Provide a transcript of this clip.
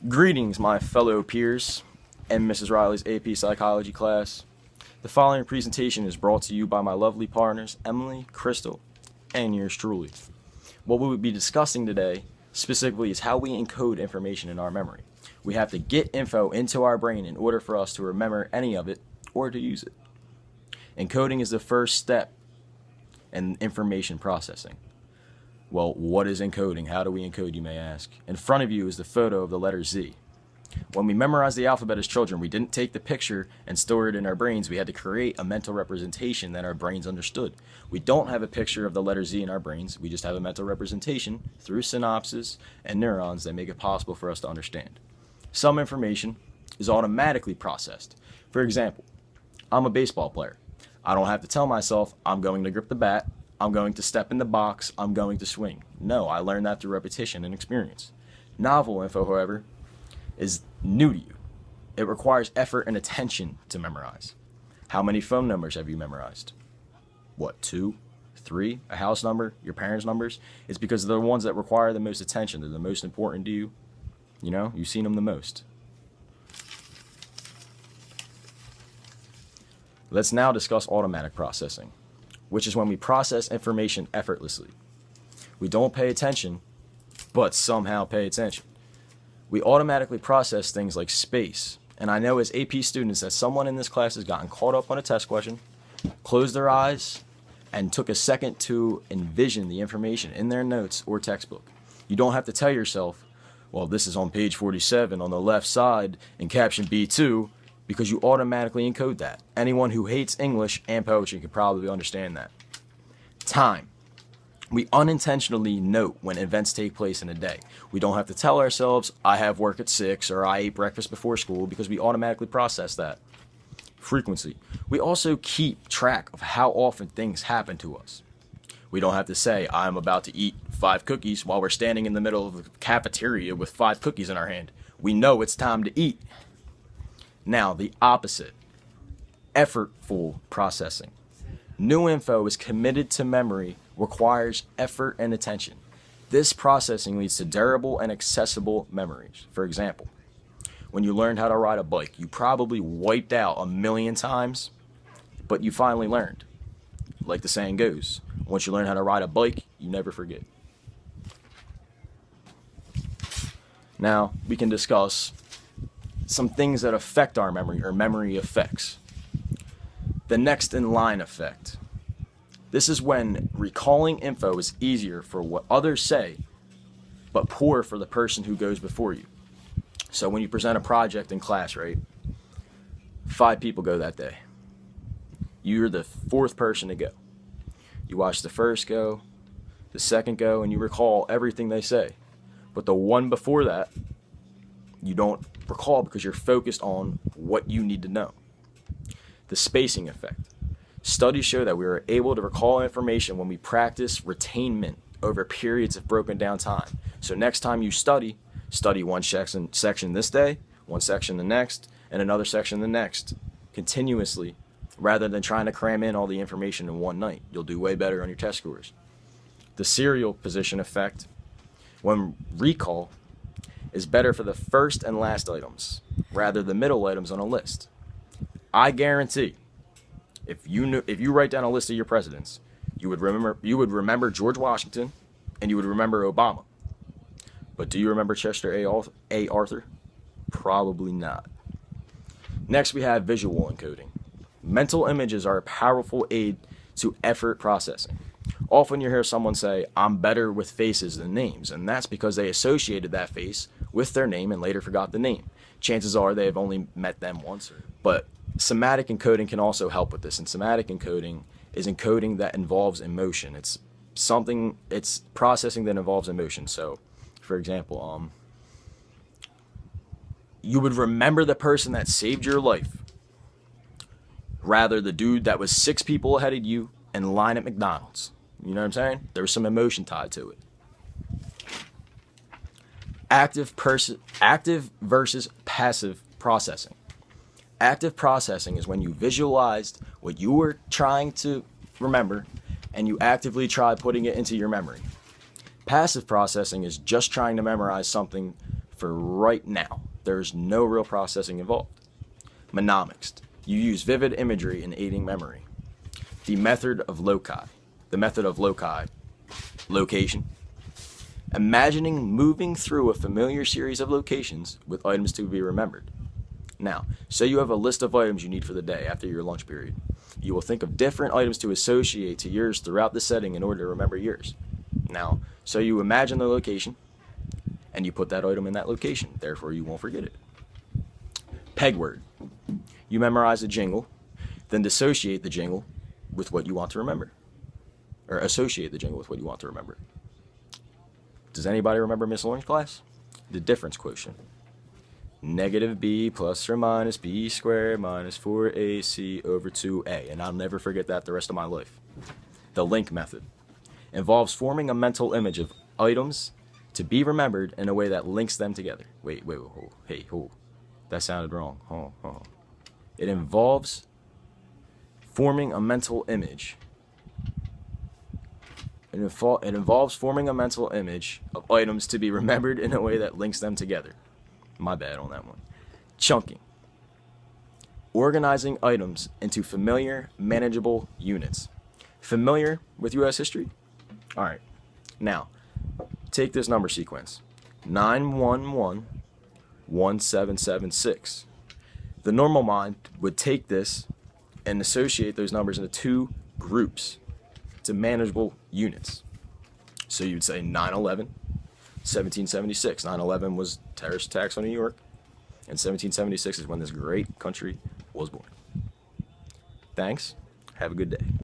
Greetings, my fellow peers and Mrs. Riley's AP Psychology class. The following presentation is brought to you by my lovely partners, Emily, Crystal, and yours truly. What we will be discussing today, specifically, is how we encode information in our memory. We have to get info into our brain in order for us to remember any of it or to use it. Encoding is the first step in information processing. Well, what is encoding? How do we encode, you may ask? In front of you is the photo of the letter Z. When we memorized the alphabet as children, we didn't take the picture and store it in our brains. We had to create a mental representation that our brains understood. We don't have a picture of the letter Z in our brains. We just have a mental representation through synapses and neurons that make it possible for us to understand. Some information is automatically processed. For example, I'm a baseball player. I don't have to tell myself I'm going to grip the bat, I'm going to step in the box, I'm going to swing. No, I learned that through repetition and experience. Novel info, however, is new to you. It requires effort and attention to memorize. How many phone numbers have you memorized? What, 2, 3? A house number? Your parents' numbers? It's because they're the ones that require the most attention. They're the most important to you. You know, you've seen them the most. Let's now discuss automatic processing, which is when we process information effortlessly. We don't pay attention, but somehow pay attention. We automatically process things like space. And I know as AP students that someone in this class has gotten caught up on a test question, closed their eyes, and took a second to envision the information in their notes or textbook. You don't have to tell yourself, well, this is on page 47 on the left side in caption B2, because you automatically encode that. Anyone who hates English and poetry can probably understand that. Time. We unintentionally note when events take place in a day. We don't have to tell ourselves, I have work at 6 or I ate breakfast before school, because we automatically process that. Frequency. We also keep track of how often things happen to us. We don't have to say, I'm about to eat 5 cookies while we're standing in the middle of the cafeteria with 5 cookies in our hand. We know it's time to eat. Now, the opposite, effortful processing. New info is committed to memory, requires effort and attention. This processing leads to durable and accessible memories. For example, when you learned how to ride a bike, you probably wiped out 1,000,000 times, but you finally learned. Like the saying goes, once you learn how to ride a bike, you never forget. Now, we can discuss some things that affect our memory, or memory effects. The next in line effect. This is when recalling info is easier for what others say, but poor for the person who goes before you. So when you present a project in class, right? 5 people go that day. You're the 4th person to go. You watch the first go, the second go, and you recall everything they say. But the one before that, you don't recall because you're focused on what you need to know. The spacing effect. Studies show that we are able to recall information when we practice retainment over periods of broken down time. So next time you study one section this day, one section the next, and another section the next, continuously, rather than trying to cram in all the information in one night. You'll do way better on your test scores. The serial position effect. When recall is better for the first and last items, rather the middle items on a list. I guarantee, if you write down a list of your presidents, you would remember George Washington, and you would remember Obama. But do you remember Chester A. Arthur? Probably not. Next, we have visual encoding. Mental images are a powerful aid to effort processing. Often you hear someone say, I'm better with faces than names, and that's because they associated that face with their name and later forgot the name. Chances are they have only met them once. But somatic encoding can also help with this, and somatic encoding is encoding that involves emotion. It's processing that involves emotion. So, for example, you would remember the person that saved your life, rather the dude that was 6 people ahead of you in line at McDonald's. You know what I'm saying? There was some emotion tied to it. Active versus passive processing. Active processing is when you visualized what you were trying to remember and you actively try putting it into your memory. Passive processing is just trying to memorize something for right now. There's no real processing involved. Mnemonics. You use vivid imagery in aiding memory. The method of loci. The method of loci. Location. Imagining moving through a familiar series of locations with items to be remembered. Now, say you have a list of items you need for the day after your lunch period. You will think of different items to associate to yours throughout the setting in order to remember yours. Now, so you imagine the location, and you put that item in that location. Therefore, you won't forget it. Peg word. You memorize a jingle, then dissociate the jingle with what you want to remember. Or associate the jingle with what you want to remember. Does anybody remember Miss Orange class? The difference quotient. Negative b plus or minus b squared minus 4ac over 2a. And I'll never forget that the rest of my life. The link method. Involves forming a mental image of items to be remembered in a way that links them together. Wait, hold. Hey, hold. That sounded wrong. Hold on. It involves forming a mental image. It involves forming a mental image of items to be remembered in a way that links them together. My bad on that one. Chunking. Organizing items into familiar, manageable units. Familiar with U.S. history? All right. Now, take this number sequence. 9111776. The normal mind would take this and associate those numbers into two groups to manageable units. So you'd say 9/11, 1776. 9/11 was terrorist attacks on New York, and 1776 is when this great country was born. Thanks. Have a good day.